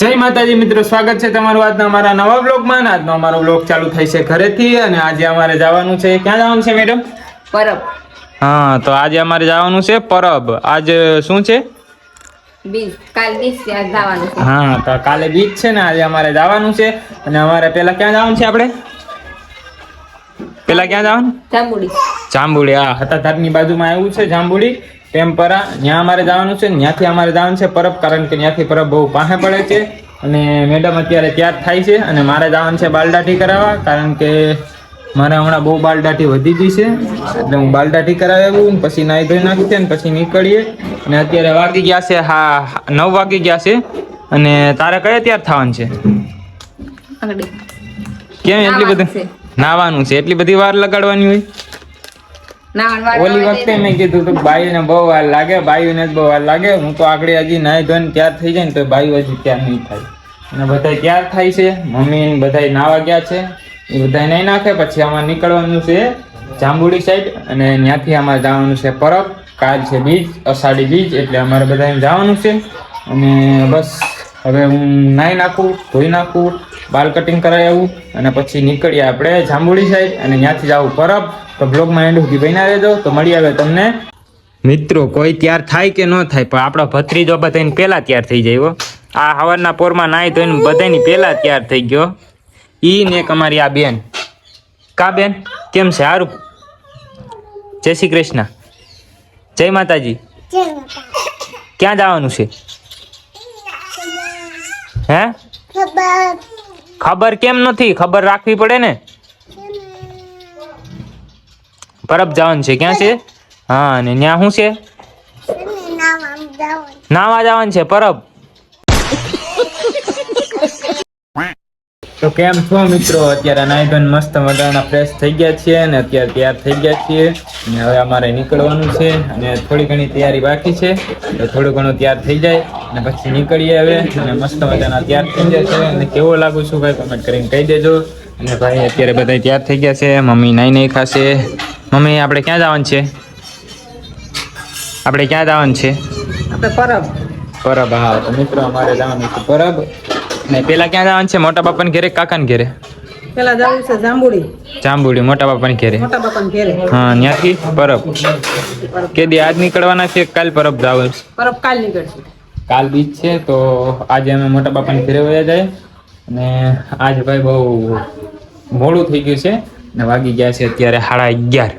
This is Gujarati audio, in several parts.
જય માતાજી મિત્રો, સ્વાગત છે તમારું આજના અમારા નવા બ્લોગમાં. આજનો અમારો બ્લોગ ચાલુ થાય છે ઘરેથી અને આજે અમારે જવાનું છે. ક્યાં જવાનું છે મેડમ? પરબ. હા, તો આજે અમારે જવાનું છે પરબ. આજ શું છે? બીજ. કાલ બીજ છે, આજ જવાનું છે. હા, તો કાલે બીજ છે ને આજે અમારે જવાનું છે. અને અમારે પેલા ક્યાં જવાનું છે આપણે? પેલા ક્યાં જવાનું? જાંબુડી. જાંબુડી. હા, હતાધારની બાજુમાં આવ્યું છે જાંબુડી ટેમ્પરા. ત્યાં અમારે જવાનું છે. ત્યાંથી અમારે જવાનું છે પરબ, કારણ કે ત્યાંથી પરબ બહુ પાસે પડે છે. અને મેડમ અત્યારે તૈયાર થાય છે અને મારે જવાનું છે બાલદાટી કરાવવા, કારણ કે મારે હમણાં બહુ બાલદાટી વધી ગઈ છે. એટલે હું બાલદાટી કરાવી આવું, પછી નાઈ ધોઈ નાખી ને પછી નીકળીએ. અને અત્યારે વાગી ગયા છે 9 વાગી ગયા છે. અને તારે કયા તૈયાર થવાનું છે? કેમ એટલી બધી નાવાનું છે? એટલી બધી વાર લગાડવાની હોય? ઓલી વખતે મેં કીધું તું બાયુને બહુ વાર લાગે, બાયુને જ બહુ વાર લાગે. હું તો આગળ હજી નાઈ ધોઈને તૈયાર થઈ જાય ને તો બાયુ હજી તૈયાર નહીં થાય. અને બધા તૈયાર થાય છે, મમ્મી બધા નાવા ગયા છે, એ બધા નહીં નાખે. પછી અમારે નીકળવાનું છે જાંબુડી સાઈડ અને ત્યાંથી અમારે જવાનું છે પરબ. કાલ છે બીજ, અષાઢી બીજ, એટલે અમારે બધા જવાનું છે. અને બસ હવે હું નાહી નાખું, ધોઈ નાખું, બાલ કટિંગ કરાવી આવું અને પછી નીકળીએ આપણે જાંબુડી સાઈડ અને ત્યાંથી જવું પરબ. તો બ્લોગમાં એન્ડ સુધી બન્યા રહેજો. તો મળી આવે તમને મિત્રો. કોઈ તૈયાર થાય કે ન થાય, પણ આપણો ભત્રીજો બધાને પહેલા તૈયાર થઈ જાય. આ હવારના પોરમાં નાહી ધોઈને બધાની પહેલા તૈયાર થઈ ગયો. ઈ ને એક અમારી આ બેન. કા બેન, કેમ છે? સારું? જય શ્રી કૃષ્ણ. જય માતાજી. ક્યાં જવાનું છે? હે? ખબર કેમ નથી? ખબર રાખવી પડે ને. પરબ જવાનું છે. ક્યાં છે? હા, અને ત્યાં શું છે? નાવા જવાનું છે પરબ. તો કેમ છો મિત્રો? અત્યારે નાઈ ધોઈને મસ્ત મજાના ફ્રેશ થઈ ગયા છીએ અને અત્યારે તૈયાર થઈ ગયા છીએ. અને હવે અમારે નીકળવાનું છે અને થોડી ઘણી તૈયારી બાકી છે. તો થોડું ઘણું તૈયાર થઈ જાય અને પછી નીકળીએ હવે. અને મસ્ત મજાના તૈયાર થઈ ગયા છે. અને કેવો લાગુ છું ભાઈ કમેન્ટ કરીને કહી દેજો. અને ભાઈ અત્યારે બધા તૈયાર થઈ ગયા છે. મમ્મી નાઈ ખાશે. મમ્મી, આપણે ક્યાં જવાનું છે? આપણે ક્યાં જવાનું છે? આપણે પરબ. પરબ. હા, તો મિત્રો અમારે જવાનું છે પરબ. ને પેલા ક્યાં જવાનું છે? મોટા બાપાને ઘરે, કાકાને ઘરે? પેલા જવું છે જાંબુડી. જાંબુડી મોટા બાપાને ઘરે. મોટા બાપાને ઘરે. હા, ત્યાંથી પરબ. કેદી આજ નીકળવાના છે? કાલ પરબ જવાનું? પરબ કાલ નીકળશે. કાલ બીજ છે, તો આજે અમે મોટા બાપાને ઘરે વયા જાય. અને આજ ભાઈ બહુ મોડું થઈ ગયું છે ને વાગી ગયા છે અત્યારે 11:30.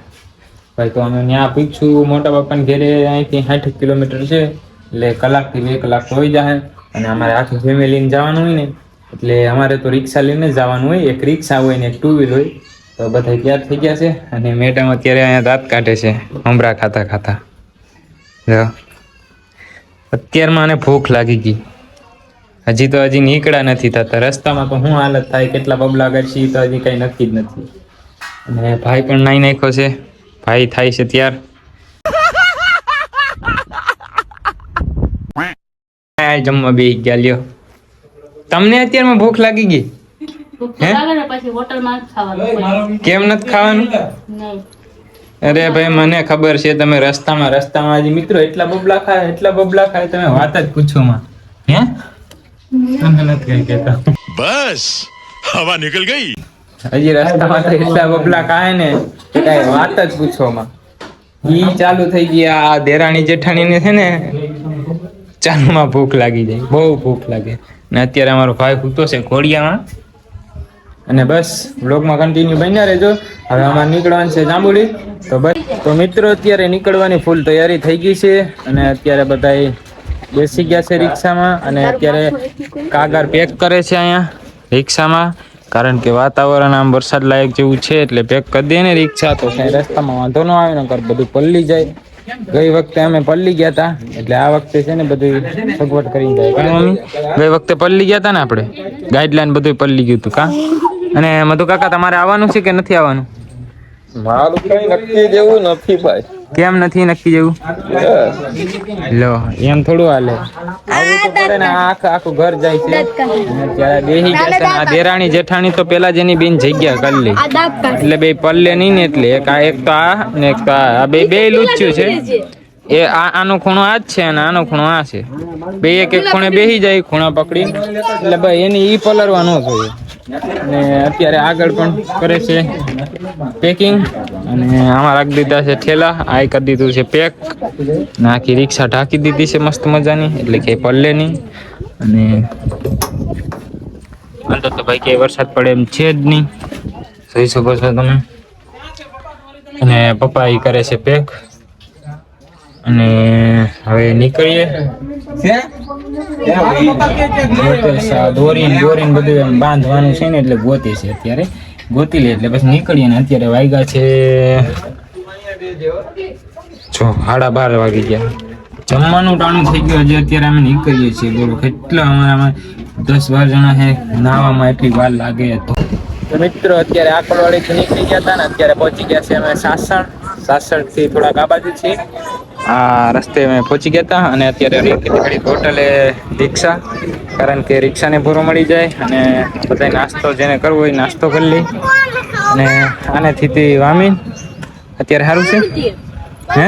ભાઈ તો અમે ત્યાં પૂછ્યું મોટા બાપાને ઘરે, અહીંથી 60 કિલોમીટર છે, એટલે કલાકથી 2 કલાક તો હોઈ જાય. અને અમારે આખી ફેમિલીને જવાનું હોય ને, એટલે અમારે તો રિક્ષા લઈને જવાનું હોય. એક રિક્ષા હોય ને એક 2 વ્હીલ હોય. તો બધા તૈયાર થઈ ગયા છે અને મેડમ અત્યારે અહીંયા દાંત કાઢે છે મમરા ખાતા ખાતા. અત્યારમાં મને ભૂખ લાગી ગઈ. હજી નીકળ્યા નથી થતા. રસ્તામાં તો શું હાલત થાય, કેટલા બબલા કરશે તો હજી કઈ નક્કી જ નથી. અને ભાઈ પણ નાઈ નાખ્યો છે. ભાઈ થાય છે ત્યાર. જમવા બેસી ગયા. લ્યો, તમને અત્યારમાં ભૂખ લાગી ગઈ? કેમ નથી ખાવાનું? અરે ભાઈ, મને ખબર છે તમે રસ્તામાં હજી મિત્રો એટલા બબલા ખાય તમે વાત જ પૂછો માં. હે? તમે નથી કઈ કહેતા. બસ હવા નીકળ ગઈ. હજી રસ્તામાં તો એટલા બબલા ખાય ને કે કઈ વાત જ પૂછો માં. ઈ ચાલુ થઈ ગયા. આ દેરાણી જેઠાણીને છે ને ચાલુમાં ભૂખ લાગી જાય, બહુ ભૂખ લાગે. ને અત્યારે અમારો ભાઈ સૂતો છે ઘોડિયામાં. અને બસ વ્લોગમાં કન્ટિન્યુ બન્યા રહેજો. હવે અમારે નીકળવાનું છે જાંબુડી. તો બસ તો મિત્રો અત્યારે નીકળવાની ફૂલ તૈયારી થઈ ગઈ છે. અને અત્યારે બધા બેસી ગયા છે રિક્ષામાં. અને અત્યારે કાગળ પેક કરે છે અહીંયા રિક્ષામાં, કારણ કે વાતાવરણ આમ વરસાદ લાયક જેવું છે, એટલે પેક કરી દે ને રિક્ષા તો કઈ રસ્તામાં વાંધો ન આવે. નકર બધું પલ્લી જાય. ગઈ વખતે અમે પલ્લી ગયા હતા, એટલે આ વખતે છે ને બધું સગવડ કરી જાય. ગઈ વખતે પલ્લી ગયા હતા ને આપણે, ગાઈડલાઈન બધું પલ્લી ગયું હતું. કા અને મધુ કાકા, તમારે આવવાનું છે કે નથી આવવાનું? મારું કઈ નક્કી જેવું નથી ભાઈ. કેમ નથી નક્કી જેવું? લો, એમ થોડું હાલે. આવું તો પડે ને. આખું ઘર જાય છે. ત્યારે બેહી ગયા છે. આ દેરાણી જેઠાણી તો પેલા જેની બેન જગ્યા કરી લે, એટલે બે પલ્લે નહીં ને, એટલે એક તો આ ને એક તો આ બે લુચ્યું છે. એ આનો ખૂણો આ જ છે અને આનો ખૂણો આ છે. બે એક એક ખૂણે બેસી જાય ખૂણા પકડી, એટલે ભાઈ એની ઈ પલરવા ન જોઈએ. અને અત્યારે આગળ પણ કરે છે પેકિંગ, અને આમાં રાખી દીધા છે ઠેલા, આ કરી દીધું છે પેક, ને આખી રિક્ષા ઢાંકી દીધી છે મસ્ત મજાની, એટલે કે પલ્લે નહીં. અને અંદર તો ભાઈ કે વરસાદ પડે એમ છે જ નહીં, જોઈ શકો છો તમે. અને પપ્પા એ કરે છે પેક, અને હવે નીકળીએ. દોરીને બધું એમ બાંધવાનું છે ને, એટલે ગોતી છે અત્યારે, ગોતી લે એટલે પછી નીકળીએ. ને અત્યારે વાગ્યા છે જો 12:30 વાગી ગયા, જમવાનું ટાણું થઈ ગયું. હજી અત્યારે અમે નીકળીએ છીએ. બોલો કેટલા અમારામાં 10-12 જણા છે, નાવામાં એટલી વાર લાગે. તો મિત્રો અત્યારે આકલવાડીથી નીકળી ગયા હતા ને, અત્યારે પહોંચી ગયા છે અમે સાસણ થી થોડાક આ બાજુ છીએ. આ રસ્તે અમે પહોંચી ગયા હતા, અને અત્યારે હોટલે રિક્ષા, કારણ કે રિક્ષાને પૂરો મળી જાય, અને બધા નાસ્તો જેને કરવો હોય નાસ્તો કરી લે. અને આને થી વામીન અત્યારે સારું છે હે,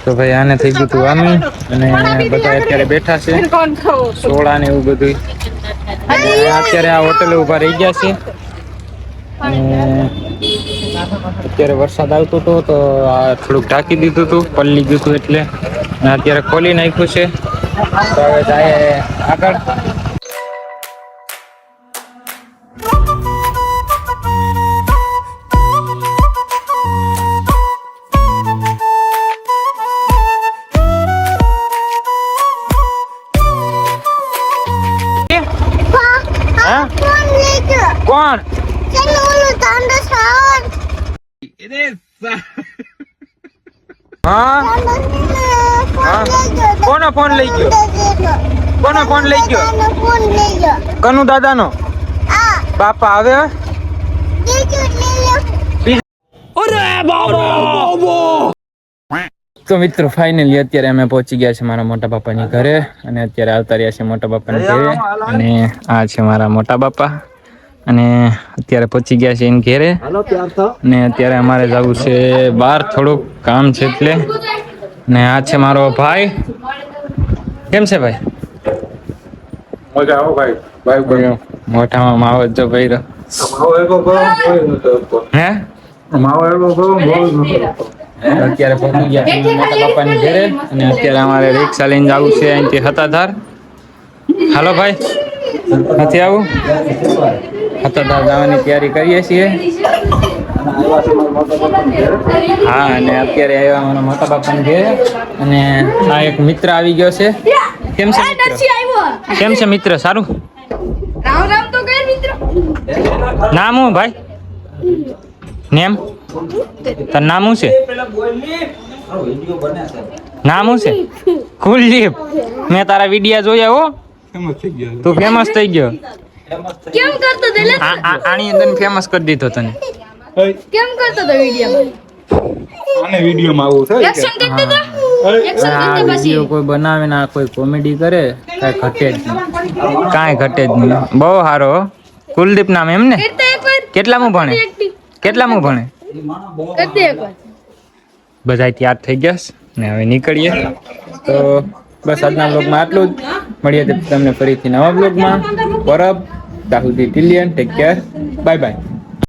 તો ભાઈ આને થઈ ગયું તું વામીન, અને બધા અત્યારે બેઠા છે સોડા ને એવું બધું. અત્યારે આ હોટલે ઉભા રહી ગયા છે. અત્યારે વરસાદ આવતો હતો તો આ થોડુંક ઢાંકી દીધું હતું, પલ્લી ગયું હતું એટલે. અત્યારે ખોલી નાખ્યું છે, તો હવે જાય આગળ. કોણ કોનો ફોન લઈ ગયો? કોનો ફોન લઈ ગયો? કનુ દાદાનો? બાપા આવે. તો મિત્રો ફાઇનલી અત્યારે અમે પહોંચી ગયા છે મારા મોટા બાપાની ઘરે, અને અત્યારે આવતા રહ્યા છે મોટા બાપાની ઘરે. અને આ છે મારા મોટા બાપા, અને અત્યારે પહોંચી ગયા છે એની ઘરે. ને અત્યારે અમારે જવું છે બહાર, થોડુંક કામ છે એટલે. ને આ છે મારો ભાઈ. કેમ છે ભાઈ? મજા આવો ભાઈ. મોઢામાં માવો જો ભાઈ હે અત્યારે પહોંચી ગયા છે મોટા બાપાની ઘરે, અને અત્યારે અમારે રિક્ષા લઈને જવું છે અહીંથી હતાધાર. હાલો ભાઈ, નથી આવું? હતાધાર જવાની તૈયારી કરીએ છીએ. હા, અને અત્યારે આવ્યા મારા મોટા બાપાની ઘરે, અને આ એક મિત્ર આવી ગયો છે. કેમ છે મિત્ર? કેમ છે મિત્ર? સારું? રામ તો કઈ મિત્ર? નામ હું ભાઈ? નેમ? તાર નામ શું છે? નામ શું છે? કુલદીપ. મેં તારા વિડિયા જોયા હો, તું ફેમસ થઈ ગયો. કેમ કરતો તો લે? આની અંદર ફેમસ કરી દીધો તને. કેમ કરતો તો વિડિયોમાં? આને વિડિયોમાં આવું છે. એક્શન કરતો તો? એક્શન આ કરતો પછી વિડિયો કોઈ બનાવે ને આ કોઈ કોમેડી કરે, કાંઈ ઘટે જ નહીં. બહુ સારો હો. કુલદીપ નામ એમ ને? કરતા એકવાર કેટલામું ભણે? કેટલામું ભણે? કરતા એકવાર બધા તૈયાર થઈ ગયા છે, ને હવે નીકળીએ. તો બસ આજના બ્લોગમાં આટલું જ. મળીએ તમને ફરીથી નવા બ્લોગમાં. પરબ દાહુદી ટિલિયન, ટેક કેર, બાય બાય.